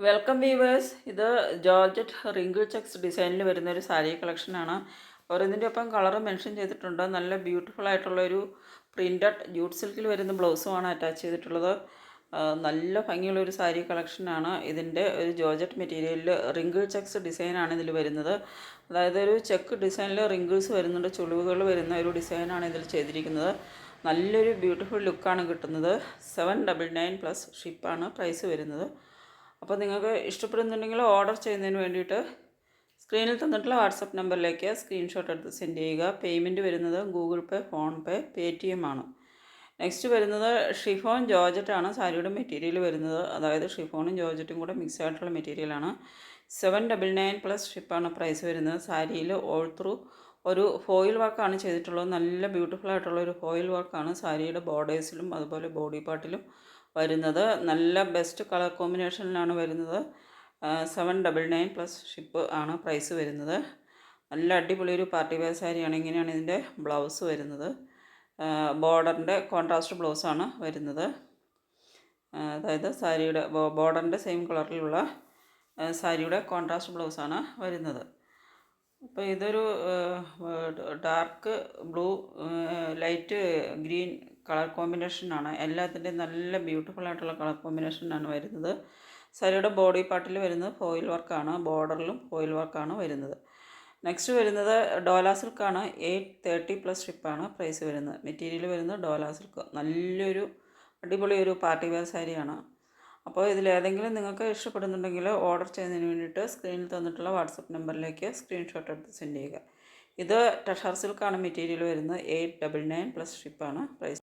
Welcome viewers. ഇത് georgette wrinkle checks ഡിസൈനിൽ വരുന്ന ഒരു സാരി കളക്ഷനാണ്. ഓരോന്നിൻ്റെ ഒപ്പം കളർ മെൻഷൻ ചെയ്തിട്ടുണ്ട്. നല്ല ബ്യൂട്ടിഫുൾ ആയിട്ടുള്ളൊരു പ്രിൻറ്റഡ് ജൂട്ട് സിൽക്കിൽ വരുന്ന ബ്ലൗസുമാണ് അറ്റാച്ച് ചെയ്തിട്ടുള്ളത്. നല്ല ഭംഗിയുള്ളൊരു സാരി കളക്ഷനാണ്. ഇതിൻ്റെ ഒരു ജോർജറ്റ് മെറ്റീരിയലിൽ റിങ്കിൾ ചെക്സ് ഡിസൈനാണ് ഇതിൽ വരുന്നത്. അതായത് ഒരു ചെക്ക് ഡിസൈനിൽ റിങ്കിൾസ് വരുന്നുണ്ട്, ചുളിവുകൾ വരുന്ന ഒരു ഡിസൈനാണ് ഇതിൽ ചെയ്തിരിക്കുന്നത്. നല്ലൊരു ബ്യൂട്ടിഫുൾ ലുക്കാണ് കിട്ടുന്നത്. 799 പ്ലസ് ഷിപ്പാണ് പ്രൈസ് വരുന്നത്. അപ്പോൾ നിങ്ങൾക്ക് ഇഷ്ടപ്പെടുന്നുണ്ടെങ്കിൽ ഓർഡർ ചെയ്യുന്നതിന് വേണ്ടിയിട്ട് സ്ക്രീനിൽ തന്നിട്ടുള്ള വാട്സപ്പ് നമ്പറിലേക്ക് സ്ക്രീൻഷോട്ട് എടുത്ത് സെൻഡ് ചെയ്യുക. പേയ്മെൻറ്റ് വരുന്നത് ഗൂഗിൾ പേ, ഫോൺ പേ, പേടിഎം ആണ്. നെക്സ്റ്റ് വരുന്നത് ഷിഫോൺ ജോർജറ്റാണ് സാരിയുടെ മെറ്റീരിയൽ വരുന്നത്. അതായത് ഷിഫോണും ജോർജറ്റും കൂടെ മിക്സ് ആയിട്ടുള്ള മെറ്റീരിയലാണ്. 799 പ്ലസ് ഷിപ്പാണ് പ്രൈസ് വരുന്നത്. സാരിയിൽ ഓൾ ത്രൂ ഒരു ഫോയിൽ വർക്കാണ് ചെയ്തിട്ടുള്ളത്. നല്ല ബ്യൂട്ടിഫുൾ ആയിട്ടുള്ള ഒരു ഫോയിൽ വർക്കാണ് സാരിയുടെ ബോർഡേഴ്സിലും അതുപോലെ ബോഡി പാർട്ടിലും വരുന്നത്. നല്ല ബെസ്റ്റ് കളർ കോമ്പിനേഷനിലാണ് വരുന്നത്. 799 പ്ലസ് ഷിപ്പ് ആണ് പ്രൈസ് വരുന്നത്. നല്ല അടിപൊളി ഒരു പാർട്ടി വെയർ സാരിയാണ്. ഇങ്ങനെയാണ് ഇതിൻ്റെ ബ്ലൗസ് വരുന്നത്. ബോർഡറിൻ്റെ കോൺട്രാസ്റ്റ് ബ്ലൗസാണ് വരുന്നത്. അതായത് സാരിയുടെ ബോർഡറിൻ്റെ സെയിം കളറിലുള്ള സാരിയുടെ കോൺട്രാസ്റ്റ് ബ്ലൗസാണ് വരുന്നത്. അപ്പോൾ ഇതൊരു dark blue, light green colour കോമ്പിനേഷനാണ്. എല്ലാത്തിൻ്റെയും നല്ല ബ്യൂട്ടിഫുൾ ആയിട്ടുള്ള കളർ കോമ്പിനേഷനാണ് വരുന്നത്. സാരിയുടെ ബോഡി പാർട്ടിൽ വരുന്നത് ഫോയിൽ വർക്കാണ്, ബോർഡറിലും ഫോയിൽ വർക്കാണ് വരുന്നത്. നെക്സ്റ്റ് വരുന്നത് ഡോല സിൽക്കാണ്. 830 പ്ലസ് ഷിപ്പാണ് പ്രൈസ് വരുന്നത്. മെറ്റീരിയൽ വരുന്നത് ഡോല സിൽക്ക്. നല്ലൊരു അടിപൊളി ഒരു പാർട്ടി വെയർ സാരിയാണ്. അപ്പോൾ ഇതിലേതെങ്കിലും നിങ്ങൾക്ക് ഇഷ്ടപ്പെടുന്നുണ്ടെങ്കിൽ ഓർഡർ ചെയ്യുന്നതിന് വേണ്ടിയിട്ട് സ്ക്രീനിൽ തന്നിട്ടുള്ള വാട്സപ്പ് നമ്പറിലേക്ക് സ്ക്രീൻഷോട്ട് എടുത്ത് സെൻഡ് ചെയ്യുക. ഇത് ടഷർ സിൽക്കാണ് മെറ്റീരിയൽ വരുന്നത്. 899 പ്ലസ് ഷിപ്പാണ് പ്രൈസ്.